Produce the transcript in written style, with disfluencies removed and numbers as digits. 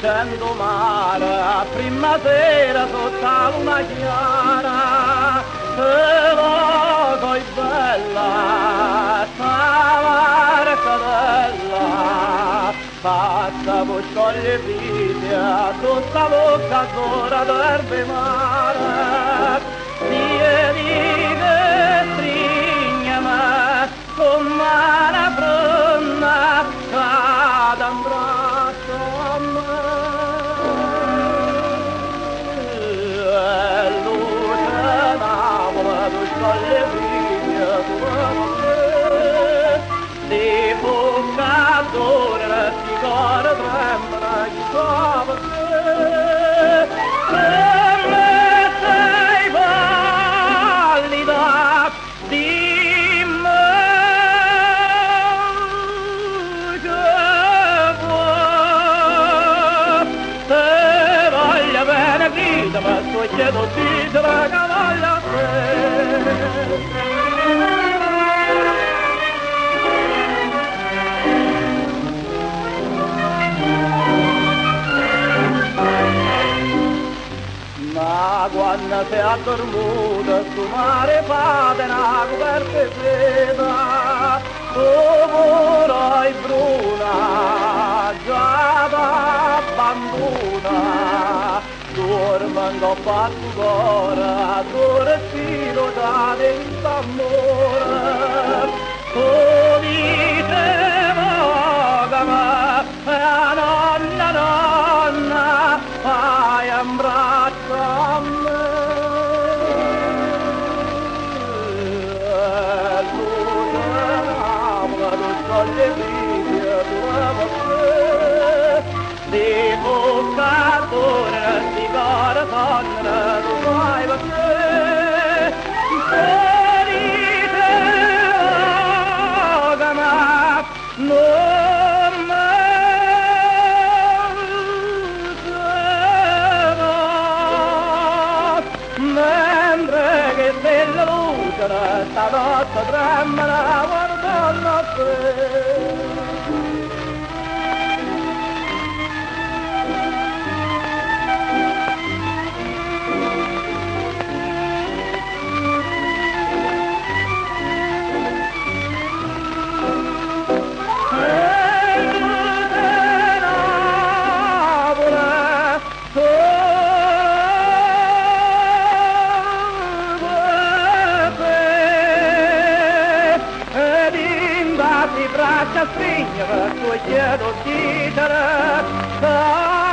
scendo mare, prima sera sotto la luna chiara, te lo coi bella, sta marcatella, passa per scoglie vita, tutta bocca d'ora d'erbe mare, vieni che strignami, come una pronna, cada un braccio a me. E luce n'avola, tu scoglie vita, tu me, di bocca d'ora, di cuore tremula, chi so per te. Come sei pallida, dimmi che vuoi. Se voglio bene grida, ma sto chiedo dite la cavaglia a te. Ma quando sei addormuta, su mare fate una coperta e fredda, povera e bruna, già t'abbandona, dormendo a tu cuore, tuo respiro da dentro amore, tu dicevo che la nonna, fai un braccio a me. Scoglie via tua voce, di bocca d'ora, di cuore sonno, tu fai per te. Se dicevo che non mentre che della luce stanotte tremula guardando a te. Braccia stringere, tu chiedo di te,